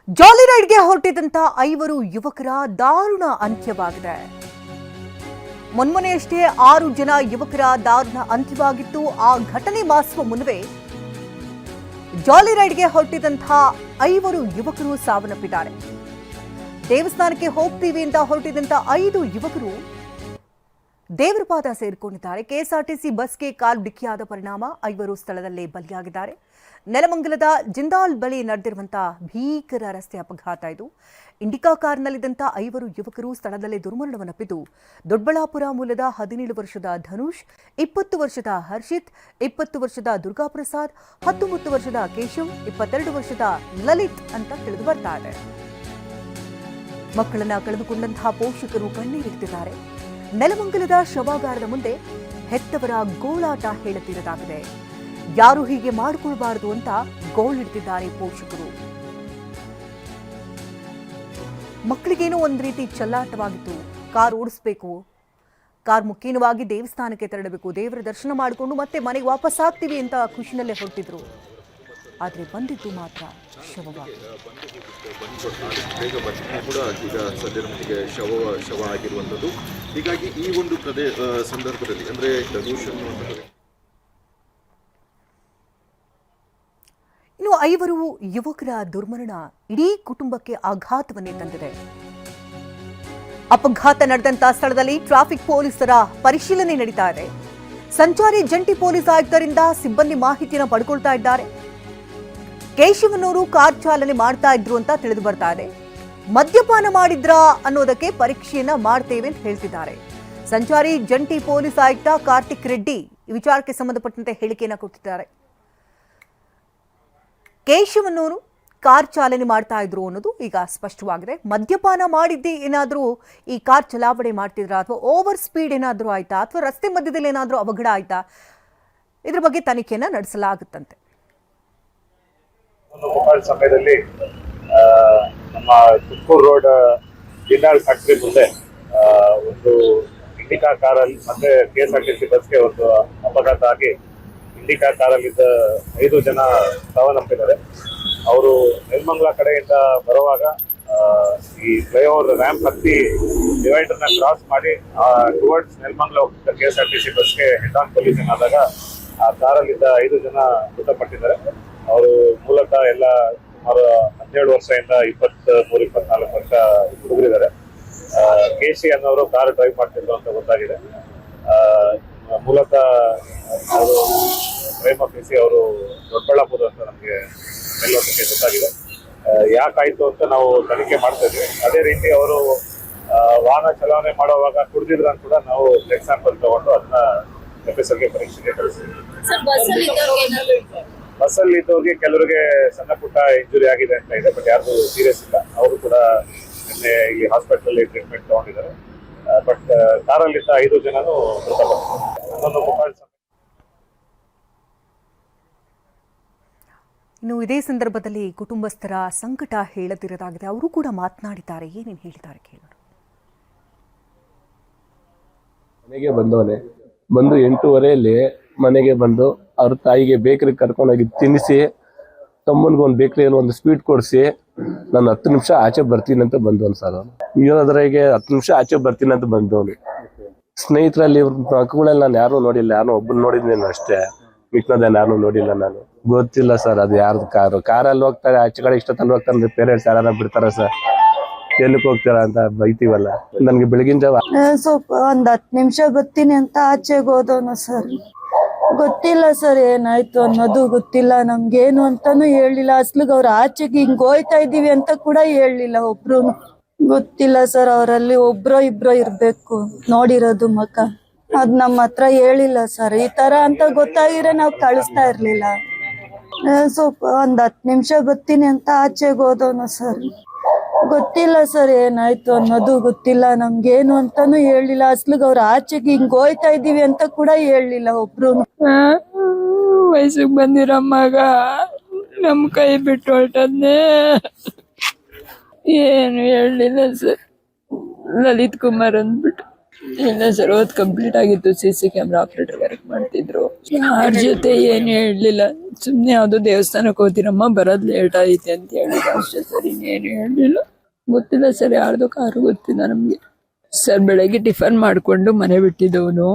ಜಾಲಿ ರೈಡ್ಗೆ ಹೊರಟಿದ್ದಂತ 5 ಯುವಕರ ದಾರುಣ ಅಂತ್ಯವಾಗಿದೆ. ಮೊನ್ನೆಯಷ್ಟೇ 6 ಜನ ಯುವಕರ ದಾರುಣ ಅಂತ್ಯವಾಗಿತ್ತು. ಆ ಘಟನೆ ಮಾಸುವ ಮುನ್ನವೇ ಜಾಲಿ ರೈಡ್ಗೆ ಹೊರಟಿದ್ದಂತ 5 ಯುವಕರು ಸಾವನ್ನಪ್ಪಿದ್ದಾರೆ. ದೇವಸ್ಥಾನಕ್ಕೆ ಹೋಗ್ತೀವಿ ಅಂತ ಹೊರಟಿದ್ದಂತ 5 ಯುವಕರು ದೇವರ ಪಾದ ಸೇರಿಕೊಂಡಿದ್ದಾರೆ. ಕೆಎಸ್ಆರ್ಟಿಸಿ ಬಸ್ಗೆ ಕಾಲು ಡಿಕ್ಕಿಯಾದ ಪರಿಣಾಮ 5 ಸ್ಥಳದಲ್ಲೇ ಬಲಿಯಾಗಿದ್ದಾರೆ. ನೆಲಮಂಗಲದ ಜಿಂದಾಲ್ ಬಳಿ ನಡೆದಿರುವಂತಹ ಭೀಕರ ರಸ್ತೆ ಅಪಘಾತ ಇದು. ಇಂಡಿಕಾ ಕಾರ್ನಲ್ಲಿದ್ದಂಥ 5 ಯುವಕರು ಸ್ಥಳದಲ್ಲೇ ದುರ್ಮರಣವನ್ನಪ್ಪಿದ್ದು, ದೊಡ್ಡಬಳ್ಳಾಪುರ ಮೂಲದ 17 ವರ್ಷದ ಧನುಷ್, 20 ವರ್ಷದ ಹರ್ಷಿತ್, 20 ವರ್ಷದ ದುರ್ಗಾಪ್ರಸಾದ್, 19 ವರ್ಷದ ಕೇಶವ್, 22 ವರ್ಷದ ಲಲಿತ್ ಅಂತ ತಿಳಿದು ಬರ್ತಾ ಇದೆ. ಮಕ್ಕಳನ್ನ ಕಳೆದುಕೊಂಡಂತಹ ಪೋಷಕರು ಕಣ್ಣೀರಿಡ್ತಿದ್ದಾರೆ. ನೆಲಮಂಗಲದ ಶವಾಗಾರದ ಮುಂದೆ ಹೆತ್ತವರ ಗೋಳಾಟ ಹೇಳುತ್ತಿರದಾಗಿದೆ. ಯಾರು ಹೀಗೆ ಮಾಡಿಕೊಳ್ಬಾರದು ಅಂತ ಗೋಳಿಡ್ತಿದ್ದಾರೆ ಪೋಷಕರು. ಮಕ್ಕಳಿಗೇನೋ ಒಂದ್ ರೀತಿ ಚಲ್ಲಾಟವಾಗಿತ್ತು. ಕಾರ್ ಓಡಿಸ್ಬೇಕು, ಕಾರ್ ಮುಖ್ಯವಾಗಿ ದೇವಸ್ಥಾನಕ್ಕೆ ತೆರಳಬೇಕು, ದೇವರ ದರ್ಶನ ಮಾಡಿಕೊಂಡು ಮತ್ತೆ ಮನೆಗೆ ವಾಪಸ್ ಆಗ್ತೀವಿ ಅಂತ ಖುಷಿನಲ್ಲೇ ಹೊರಟಿದ್ರು. ಆದ್ರೆ ಬಂದಿದ್ದು ಮಾತ್ರ ಶವವಾಗಿ. ಕೂಡ ಈಗ ಸದ್ಯದ ಮಟ್ಟಿಗೆ ಶವ ಆಗಿರುವಂಥದ್ದು. ಹೀಗಾಗಿ ಈ ಒಂದು ಸಂದರ್ಭದಲ್ಲಿ ಅಂದ್ರೆ ಧನುಷ್ ಇನ್ನು 5 ಯುವಕರ ದುರ್ಮರಣ ಇಡೀ ಕುಟುಂಬಕ್ಕೆ ಆಘಾತವನ್ನೇ ತಂದಿದೆ. ಅಪಘಾತ ನಡೆದಂತ ಸ್ಥಳದಲ್ಲಿ ಟ್ರಾಫಿಕ್ ಪೊಲೀಸರ ಪರಿಶೀಲನೆ ನಡೀತಾ ಇದೆ. ಸಂಚಾರಿ ಜಂಟಿ ಪೊಲೀಸ್ ಆಯುಕ್ತರಿಂದ ಸಿಬ್ಬಂದಿ ಮಾಹಿತಿಯನ್ನು ಪಡ್ಕೊಳ್ತಾ ಇದ್ದಾರೆ. ಕೇಶವನವರು ಕಾರ್ ಚಾಲನೆ ಮಾಡ್ತಾ ಇದ್ರು ಅಂತ ತಿಳಿದು ಬರ್ತಾ ಇದೆ. ಮದ್ಯಪಾನ ಮಾಡಿದ್ರಾ ಅನ್ನೋದಕ್ಕೆ ಪರೀಕ್ಷೆಯನ್ನ ಮಾಡ್ತೇವೆ ಅಂತ ಹೇಳ್ತಿದ್ದಾರೆ. ಸಂಚಾರಿ ಜಂಟಿ ಪೊಲೀಸ್ ಆಯುಕ್ತ ಕಾರ್ತಿಕ್ ರೆಡ್ಡಿ ಈ ವಿಚಾರಕ್ಕೆ ಸಂಬಂಧಪಟ್ಟಂತೆ ಹೇಳಿಕೆಯನ್ನ ಕೊಟ್ಟಿದ್ದಾರೆ. ಕೇಶವನವರು ಕಾರ್ ಚಾಲನೆ ಮಾಡ್ತಾ ಇದ್ರು ಅನ್ನೋದು ಈಗ ಸ್ಪಷ್ಟವಾಗಿದೆ. ಮದ್ಯಪಾನ ಮಾಡಿದ್ದೆ ಏನಾದರೂ ಈ ಕಾರ್ ಚಲಾವಣೆ ಮಾಡ್ತಿದ್ರಾ, ಅಥವಾ ಓವರ್ ಸ್ಪೀಡ್ ಏನಾದರೂ ಆಯ್ತಾ, ಅಥವಾ ರಸ್ತೆ ಮಧ್ಯದಲ್ಲಿ ಏನಾದರೂ ಅವಘಡ ಆಯ್ತಾ, ಇದ್ರ ಬಗ್ಗೆ ತನಿಖೆಯನ್ನ ನಡೆಸಲಾಗುತ್ತಂತೆ. ಸಮಯದಲ್ಲಿ ನಮ್ಮ ತುಮಕೂರು ರೋಡ್ ಜಿಂದಾಲ್ ಫ್ಯಾಕ್ಟರಿ ಮುಂದೆ ಒಂದು ಇಂಡಿಕಾ ಕಾರಲ್ಲಿ ಮತ್ತೆ ಕೆಎಸ್ಆರ್ಟಿಸಿ ಬಸ್ಗೆ ಒಂದು ಅಪಘಾತ ಆಗಿ ಇಂಡಿಕಾ ಕಾರಲ್ಲಿದ್ದ 5 ಜನ ಸಾವನ್ನಪ್ಪಿದ್ದಾರೆ. ಅವರು ನೆಲಮಂಗಲ ಕಡೆಯಿಂದ ಬರುವಾಗ ಈ ಫ್ಲೈಓವರ್ ರ್ಯಾಂಪ್ ಹತ್ತಿ ಡಿವೈಡರ್ನ ಕ್ರಾಸ್ ಮಾಡಿ ಟುವರ್ಡ್ಸ್ ನೆಲಮಂಗಲ ಹೋಗ್ತಿದ್ದ ಕೆಎಸ್ಆರ್ಟಿಸಿ ಬಸ್ಗೆ ಹೆಡ್ ಆನ್ ಕೊಲಿಷನ್ ಆದಾಗ ಆ ಕಾರಲ್ಲಿದ್ದ 5 ಜನ ಮೃತಪಟ್ಟಿದ್ದಾರೆ. ಅವರು ಮೂಲತಃ ಎಲ್ಲ ಸುಮಾರು 17 ವರ್ಷದಿಂದ 23-24 ವರ್ಷ ಹುಡುಗರಿದ್ದಾರೆ. ಕೆಸಿ ಅನ್ನೋರು ಕಾರ್ ಡ್ರೈವ್ ಮಾಡ್ತಿದ್ರು ಅಂತ ಗೊತ್ತಾಗಿದೆ. ಮೂಲತಃ ಅವರು ಪ್ರೇಮ ಕೆಸಿ ಅವರು ದೊಡ್ಡಬಳ್ಳಾಪುರ ಅಂತ ನಮಗೆ ಮೇಲ್ನೋಟಕ್ಕೆ ಗೊತ್ತಾಗಿದೆ. ಯಾಕಾಯ್ತು ಅಂತ ನಾವು ತನಿಖೆ ಮಾಡ್ತಾ ಇದ್ವಿ. ಅದೇ ರೀತಿ ಅವರು ವಾಹನ ಚಲಾವಣೆ ಮಾಡುವಾಗ ಕುಡಿದಿದ್ರ ಅಂತ ಕೂಡ ನಾವು ಬ್ಲಡ್ ಸ್ಯಾಂಪಲ್ ತಗೊಂಡು ಅದನ್ನ ಎಫ್ಎಸ್ಎಲ್ಗೆ ಪರೀಕ್ಷೆಗೆ ಕಳಿಸ್ತೀವಿ. ಬಸ್ಸಲ್ಲಿ ಇದ್ದವ್ರಿಗೆ ಕೆಲವರಿಗೆ ಸಣ್ಣ ಪುಟ್ಟ ಇಂಜುರಿ ಆಗಿದೆ ಅಂತ ಇದೆ, ಬಟ್ ಯಾರು ಸೀರಿಯಸ್ ಇಲ್ಲ. ಅವರು ಕೂಡ ನಿನ್ನೆ ಇಲ್ಲಿ ಹಾಸ್ಪಿಟಲ್ ಟ್ರೀಟ್ಮೆಂಟ್ ತಗೊಂಡಿದ್ದಾರೆ. ಬಟ್ ಕಾರಲ್ಲಿದ್ದ 5 ಜನನು ಮೃತಪಟ್ಟಿದ್ದಾರೆ. ಇನ್ನು ಇದೇ ಸಂದರ್ಭದಲ್ಲಿ ಕುಟುಂಬಸ್ಥರ ಸಂಕಟ ಹೇಳದಿರದಾಗಿದೆ. ಅವರು ಕೂಡ ಮಾತನಾಡಿದ್ದಾರೆ. ಏನೇನು ಹೇಳಿದ್ದಾರೆ ಕೇಳೋಣ. ಮನೆಗೆ ಬಂದು 8:15 ಮನೆಗೆ ಬಂದು ಅವ್ರ ತಾಯಿಗೆ ಬೇಕರಿ ಕರ್ಕೊಂಡೋಗಿ ತಿನ್ನಿಸಿ, ತಮ್ಮನಿಗೊಂದು ಬೇಕರಿಯಲ್ಲಿ ಒಂದು ಸ್ವೀಟ್ ಕೊಡಿಸಿ, ನಾನು 10 ನಿಮಿಷ ಆಚೆ ಬರ್ತೀನಿ ಅಂತ ಬಂದವನು ಸರ್. ಅವನು ಇರೋದ್ರಾಗೆ 10 ನಿಮಿಷ ಆಚೆ ಬರ್ತೀನಿ ಅಂತ ಬಂದವನು. ಸ್ನೇಹಿತರಲ್ಲಿ ಮಕ್ಕಳೆಲ್ಲ ನಾನು ಯಾರು ನೋಡಿಲ್ಲ, ಯಾರು ಒಬ್ಬರು ನೋಡಿದ್ದೀನಿ ಅಷ್ಟೇ, ಮಿಕ್ನೋದೇನು ಯಾರು ನೋಡಿಲ್ಲ. ನಾನು ಗೊತ್ತಿಲ್ಲ ಸರ್ ಅದು ಯಾರ್ದು ಕಾರಲ್ಲಿ ಹೋಗ್ತಾರೆ, ಆಚೆ ಕಡೆ ಇಷ್ಟೊತ್ತಲ್ಲಿ ಹೋಗ್ತಾರೆ, ಪೇರೆಂಟ್ಸ್ ಯಾರು ಬಿಡ್ತಾರ ಸರ್, ಏನಕ್ಕೆ ಹೋಗ್ತೀರಾ ಅಂತ ಬೈತೀವಲ್ಲ. ನನ್ಗೆ ಬೆಳಗಿನ ಜಾವ ಸ್ವಲ್ಪ ಒಂದ್ 10 ನಿಮಿಷ ಬರ್ತೀನಿ ಅಂತ ಆಚೆಗೆ ಹೋದವನು ಸರ್. ಗೊತ್ತಿಲ್ಲ ಸರ್ ಏನಾಯ್ತು ಅನ್ನೋದು ಗೊತ್ತಿಲ್ಲ, ನಮ್ಗೇನು ಅಂತಾನು ಹೇಳಿಲ್ಲ. ಅಸ್ಲಿಗೆ ಅವ್ರ ಆಚೆಗೆ ಹಿಂಗ್ ಹೋಯ್ತಾ ಇದೀವಿ ಅಂತ ಕೂಡ ಹೇಳಿಲ್ಲ. ಒಬ್ರು ಗೊತ್ತಿಲ್ಲ ಸರ್, ಅವರಲ್ಲಿ ಒಬ್ರೋ ಇಬ್ರೋ ಇರ್ಬೇಕು ನೋಡಿರೋದು ಮಕ. ಅದ್ ನಮ್ಮ ಹತ್ರ ಹೇಳಿಲ್ಲ ಸರ್. ಈ ತರ ಅಂತ ಗೊತ್ತಾಗಿದ್ರೆ ನಾವ್ ಕಳಿಸ್ತಾ ಇರ್ಲಿಲ್ಲ. ಸ್ವಲ್ಪ ಒಂದ್ 10 ನಿಮಿಷ ಬರ್ತೀನಿ ಅಂತ ಆಚೆಗೆ ಹೋದವನು ಸರ್. ಗೊತ್ತಿಲ್ಲ ಸರ್ ಏನಾಯ್ತು ಅನ್ನೋದು ಗೊತ್ತಿಲ್ಲ, ನಮ್ಗೇನು ಅಂತಾನು ಹೇಳಿಲ್ಲ. ಅಸ್ಲಿಗೆ ಅವ್ರ ಆಚೆಗೆ ಹಿಂಗ್ ಹೋಯ್ತಾ ಇದೀವಿ ಅಂತ ಕೂಡ ಹೇಳಿಲ್ಲ. ಒಬ್ರು ವಯಸ್ಸಿಗೆ ಬಂದಿರೋ ಮಗ ನಮ್ ಕೈ ಬಿಟ್ಟು ಹೊರಟದ್ನೇ, ಏನು ಹೇಳಲಿಲ್ಲ ಸರ್. ಲಲಿತ್ ಕುಮಾರ್ ಅಂದ್ಬಿಟ್ಟು ಇಲ್ಲ ಸರ್, ಓದ್ ಕಂಪ್ಲೀಟ್ ಆಗಿತ್ತು. CC ಕ್ಯಾಮ್ರಾ ಆಪರೇಟರ್ ವರ್ಕ್ ಮಾಡ್ತಿದ್ರು. ಯಾರ ಜೊತೆ ಏನು ಹೇಳಲಿಲ್ಲ. ಸುಮ್ಮನೆ ಯಾವುದೋ ದೇವಸ್ಥಾನಕ್ಕೆ ಹೋಗ್ತೀರಮ್ಮ, ಬರೋದು ಲೇಟ್ ಆಯ್ತು ಅಂತ ಹೇಳಿದ್ರು ಅಷ್ಟೇ ಸರ್. ಇನ್ನೇನು ಹೇಳಲಿಲ್ಲ. ಗೊತ್ತಿಲ್ಲ ಸರ್, ಯಾರ್ದು ಕಾರು ಗೊತ್ತಿಲ್ಲ ನಮಗೆ ಸರ್. ಬೆಳಗ್ಗೆ ಟಿಫನ್ ಮಾಡ್ಕೊಂಡು ಮನೆ ಬಿಟ್ಟಿದ್ದವನು.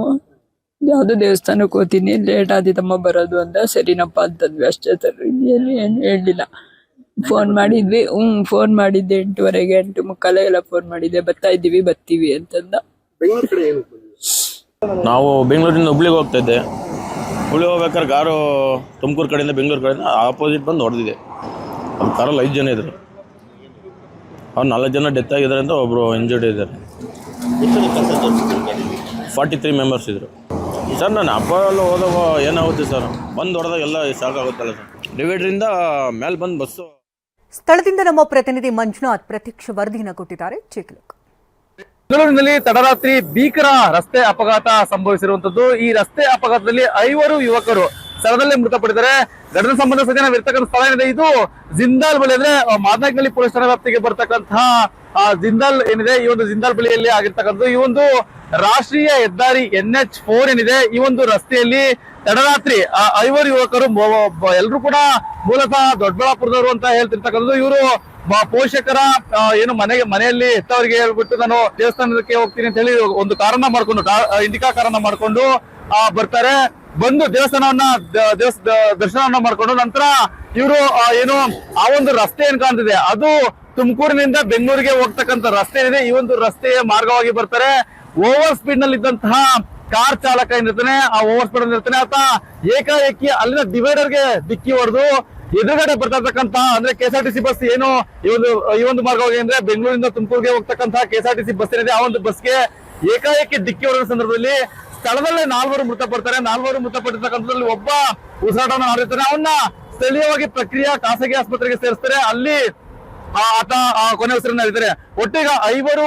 ಯಾವುದೋ ದೇವಸ್ಥಾನಕ್ಕೆ ಹೋಗ್ತೀನಿ, ಲೇಟ್ ಆದಿತ್ತಮ್ಮ ಬರೋದು ಅಂತ. ಸರಿನಪ್ಪ ಅಂತಂದ್ವಿ ಅಷ್ಟೇ ಸರ್. ಇನ್ನೇನು ಏನು ಹೇಳಲಿಲ್ಲ. ಫೋನ್ ಮಾಡಿದ್ವಿ. ಫೋನ್ ಮಾಡಿದ್ದೆ 8:15 8:45 ಎಲ್ಲ ಫೋನ್ ಮಾಡಿದ್ದೆ. ಬರ್ತೀವಿ ಅಂತಂದ. ನಾವು ಬೆಂಗಳೂರಿಂದ ಹುಬ್ಳಿಗೆ ಹೋಗ್ತಾ ಇದ್ದೆ. ಹುಬ್ಳಿಗೆ ಹೋಗ್ಬೇಕಾದ್ರೆ ಕಾರು ತುಮಕೂರು ಕಡೆಯಿಂದ ಬೆಂಗಳೂರು ಕಡೆಯಿಂದ ಆಪೋಸಿಟ್ ಬಂದು ಹೊಡೆದಿದೆ. ಅದು ಕಾರಲ್ಲಿ 5 ಜನ ಇದ್ರು. ಅವ್ರು 4 ಜನ ಡೆತ್ ಆಗಿದ್ದಾರೆ ಅಂತ ಒಬ್ಬರು ಇಂಜರ್ಡ್ ಇದ್ದಾರೆ. 43 ಮೆಂಬರ್ಸ್ ಇದ್ರು ಸರ್. ನಾನು ಹಬ್ಬ ಎಲ್ಲ ಹೋದಾಗ ಏನಾಗುತ್ತೆ ಸರ್, ಬಂದು ಹೊಡೆದಾಗ ಎಲ್ಲ ಸಾಕಾಗುತ್ತಲ್ಲ ಸರ್. ಡಿವೈಡ್ರಿಂದ ಮೇಲೆ ಬಂದು ಬಸ್ಸು. ಸ್ಥಳದಿಂದ ನಮ್ಮ ಪ್ರತಿನಿಧಿ ಮಂಜುನಾಥ್ ಪ್ರತ್ಯಕ್ಷ ವರದಿಯನ್ನು ಕೊಟ್ಟಿದ್ದಾರೆ. ಚಿಕ್ಕಲುಕ್. ಬೆಂಗಳೂರಿನಲ್ಲಿ ತಡರಾತ್ರಿ ಭೀಕರ ರಸ್ತೆ ಅಪಘಾತ ಸಂಭವಿಸಿರುವಂತದ್ದು. ಈ ರಸ್ತೆ ಅಪಘಾತದಲ್ಲಿ 5 ಯುವಕರು ಸ್ಥಳದಲ್ಲೇ ಮೃತಪಟ್ಟಿದ್ದಾರೆ. ಘಟನಾ ಸಂಬಂಧ ಸೂಚನೆ ಸ್ಥಳ ಏನಿದೆ, ಇದು ಜಿಂದಾಲ್ ಬಳಿ ಅಂದ್ರೆ ಮಾದನಾಯಕನಹಳ್ಳಿ ಪೊಲೀಸ್ ಠಾಣಾ ವ್ಯಾಪ್ತಿಗೆ ಬರ್ತಕ್ಕಂತಹ ಜಿಂದಾಲ್ ಏನಿದೆ, ಈ ಒಂದು ಜಿಂದಾಲ್ ಬಳಿಯಲ್ಲಿ ಆಗಿರ್ತಕ್ಕಂಥದ್ದು. ಈ ಒಂದು ರಾಷ್ಟ್ರೀಯ ಹೆದ್ದಾರಿ NH4 ಏನಿದೆ, ಈ ಒಂದು ರಸ್ತೆಯಲ್ಲಿ ತಡರಾತ್ರಿ 5 ಯುವಕರು, ಎಲ್ಲರೂ ಕೂಡ ಮೂಲತಃ ದೊಡ್ಡಬಳ್ಳಾಪುರದವರು ಅಂತ ಹೇಳ್ತಿರ್ತಕ್ಕಂಥದ್ದು. ಇವರು ಪೋಷಕರ ಏನು ಮನೆಯಲ್ಲಿ ಹೆತ್ತವರಿಗೆ ಹೇಳ್ಬಿಟ್ಟು ನಾನು ದೇವಸ್ಥಾನಕ್ಕೆ ಹೋಗ್ತೀನಿ ಅಂತ ಹೇಳಿ ಒಂದು ಕಾರನ್ನ ಮಾಡ್ಕೊಂಡು, ಇಂಡಿಕಾ ಕಾರನ್ನ ಮಾಡ್ಕೊಂಡು ಬರ್ತಾರೆ. ಬಂದು ದೇವಸ್ಥಾನವನ್ನ ದರ್ಶನವನ್ನ ಮಾಡ್ಕೊಂಡು ನಂತರ ಇವರು ಏನು ಆ ಒಂದು ರಸ್ತೆ ಏನ್ ಕಾಣ್ತಿದೆ, ಅದು ತುಮಕೂರಿನಿಂದ ಬೆಂಗಳೂರಿಗೆ ಹೋಗ್ತಕ್ಕಂಥ ರಸ್ತೆ ಏನಿದೆ, ಈ ಒಂದು ರಸ್ತೆಯ ಮಾರ್ಗವಾಗಿ ಬರ್ತಾರೆ. ಓವರ್ ಸ್ಪೀಡ್ ನಲ್ಲಿ ಇದ್ದಂತಹ ಕಾರ್ ಚಾಲಕ ಏನಿರ್ತಾನೆ, ಆ ಓವರ್ ಸ್ಪೀಡ್ ಅಲ್ಲಿ ಇರ್ತಾನೆ, ಆತ ಏಕಾಏಕಿ ಅಲ್ಲಿನ ಡಿವೈಡರ್ಗೆ ಡಿಕ್ಕಿ ಹೊಡೆದು ಎದುರುಗಡೆ ಬರ್ತಾ ಇರ್ತಕ್ಕಂತ ಅಂದ್ರೆ KSRTC ಬಸ್ ಏನು ಈ ಒಂದು ಮಾರ್ಗವಾಗಿ ಅಂದ್ರೆ ಬೆಂಗಳೂರಿಂದ ತುಮಕೂರಿಗೆ ಹೋಗ್ತಕ್ಕಂತಹ KSRTC ಬಸ್ ಏನಿದೆ, ಆ ಒಂದು ಬಸ್ಗೆ ಏಕಾಏಕಿ ಡಿಕ್ಕಿ ಹೊಡೆದ ಸಂದರ್ಭದಲ್ಲಿ ಸ್ಥಳದಲ್ಲೇ 4 ಮೃತಪಡ್ತಾರೆ. 4 ಮೃತಪಟ್ಟಿರ್ತಕ್ಕಂಥದ್ರಲ್ಲಿ ಒಬ್ಬ ಉಸಿರಾಟವನ್ನು ಮಾಡಿರ್ತಾನೆ. ಅವನ್ನ ಸ್ಥಳೀಯವಾಗಿ ಪ್ರಕ್ರಿಯೆ ಖಾಸಗಿ ಆಸ್ಪತ್ರೆಗೆ ಸೇರಿಸ್ತಾರೆ. ಅಲ್ಲಿ ಆತ ಕೊನೆ ಉಸಿರನ್ನ ಇರ್ತಾರೆ. ಒಟ್ಟಿಗೆ 5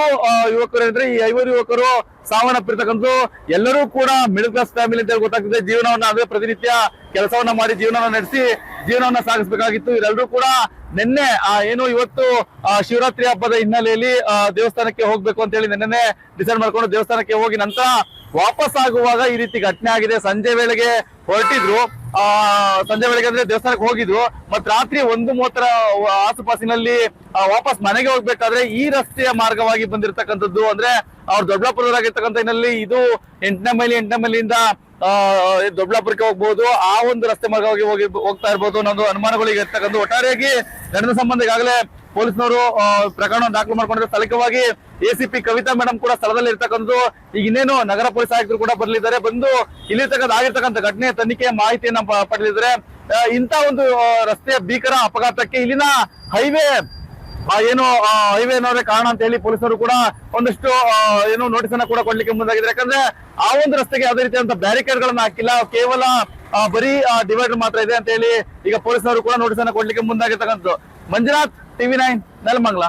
ಯುವಕರು ಇದ್ರೆ, ಈ 5 ಯುವಕರು ಸಾವನ್ನಪ್ಪಿರ್ತಕ್ಕಂಥ ಎಲ್ಲರೂ ಕೂಡ ಮಿಡಲ್ ಕ್ಲಾಸ್ ಫ್ಯಾಮಿಲಿ ಅಂತ ಗೊತ್ತಾಗ್ತದೆ. ಜೀವನವನ್ನ ಅಂದ್ರೆ ಪ್ರತಿನಿತ್ಯ ಕೆಲಸವನ್ನ ಮಾಡಿ ಜೀವನವನ್ನ ನಡೆಸಿ ಜೀವನವನ್ನ ಸಾಗಿಸಬೇಕಾಗಿತ್ತು. ಇವರೆಲ್ಲರೂ ಕೂಡ ನಿನ್ನೆ ಏನು ಇವತ್ತು ಶಿವರಾತ್ರಿ ಹಬ್ಬದ ಹಿನ್ನೆಲೆಯಲ್ಲಿ ದೇವಸ್ಥಾನಕ್ಕೆ ಹೋಗ್ಬೇಕು ಅಂತ ಹೇಳಿ ನಿನ್ನೆ ಡಿಸೈಡ್ ಮಾಡ್ಕೊಂಡು ದೇವಸ್ಥಾನಕ್ಕೆ ಹೋಗಿ ನಂತರ ವಾಪಸ್ ಆಗುವಾಗ ಈ ರೀತಿ ಘಟನೆ ಆಗಿದೆ. ಸಂಜೆ ವೇಳೆಗೆ ಹೊರಟಿದ್ರು, ಸಂಜೆ ವೇಳೆಗೆ ಅಂದ್ರೆ ದೇವಸ್ಥಾನಕ್ಕೆ ಹೋಗಿದ್ರು. ಮತ್ ರಾತ್ರಿ 1:30 ಆಸುಪಾಸಿನಲ್ಲಿ ವಾಪಸ್ ಮನೆಗೆ ಹೋಗ್ಬೇಕಾದ್ರೆ ಈ ರಸ್ತೆಯ ಮಾರ್ಗವಾಗಿ ಬಂದಿರತಕ್ಕಂಥದ್ದು. ಅಂದ್ರೆ ಅವ್ರು ದೊಡ್ಡಬಳ್ಳಾಪುರದಾಗಿರ್ತಕ್ಕಂಥ ಹಿನ್ನೆಲೆ ಇದು 8ನೇ ಮೈಲಿಯಿಂದ ದೊಡ್ಡಬಳ್ಳಾಪುರಕ್ಕೆ ಹೋಗ್ಬಹುದು, ಆ ಒಂದು ರಸ್ತೆ ಮಾರ್ಗವಾಗಿ ಹೋಗ್ತಾ ಇರ್ಬೋದು ಅನ್ನೋದು ಅನುಮಾನಗಳಿಗೆ ಇರ್ತಕ್ಕಂಥ. ಒಟ್ಟಾರೆಯಾಗಿ ಘಟನೆ ಸಂಬಂಧ ಈಗಾಗಲೇ ಪೊಲೀಸ್ನವರು ಪ್ರಕರಣ ದಾಖಲು ಮಾಡ್ಕೊಂಡಿರೋ. ಸ್ಥಳೀಯವಾಗಿ ACP ಕವಿತಾ ಮೇಡಮ್ ಕೂಡ ಸ್ಥಳದಲ್ಲಿ ಇರ್ತಕ್ಕಂಥದ್ದು. ಈಗ ಇನ್ನೇನು ನಗರ ಪೊಲೀಸ್ ಆಯುಕ್ತರು ಕೂಡ ಬರ್ಲಿದ್ದಾರೆ. ಬಂದು ಆಗಿರ್ತಕ್ಕಂಥ ಘಟನೆ ತನಿಖೆ ಮಾಹಿತಿಯನ್ನ ಪಡೆದಿದ್ದಾರೆ. ಇಂತ ಒಂದು ರಸ್ತೆಯ ಭೀಕರ ಅಪಘಾತಕ್ಕೆ ಇಲ್ಲಿನ ಹೈವೇ ಅನ್ನೋದೇ ಕಾರಣ ಅಂತ ಹೇಳಿ ಪೊಲೀಸರು ಕೂಡ ಒಂದಷ್ಟು ನೋಟಿಸ್ ಅನ್ನ ಕೂಡ ಕೊಡ್ಲಿಕ್ಕೆ ಮುಂದಾಗಿದ್ದಾರೆ. ಯಾಕಂದ್ರೆ ಆ ಒಂದು ರಸ್ತೆಗೆ ಯಾವುದೇ ರೀತಿಯಾದಂತಹ ಬ್ಯಾರಿಕೇಡ್ ಗಳನ್ನ ಹಾಕಿಲ್ಲ, ಕೇವಲ ಬರೀ ಡಿವೈಡರ್ ಮಾತ್ರ ಇದೆ ಅಂತ ಹೇಳಿ ಈಗ ಪೊಲೀಸರು ಕೂಡ ನೋಟಿಸ್ ಅನ್ನ ಕೊಡ್ಲಿಕ್ಕೆ ಮುಂದಾಗಿರ್ತಕ್ಕಂಥದ್ದು. ಮಂಜುನಾಥ್, TV9 ನೆಲಮಂಗಲ.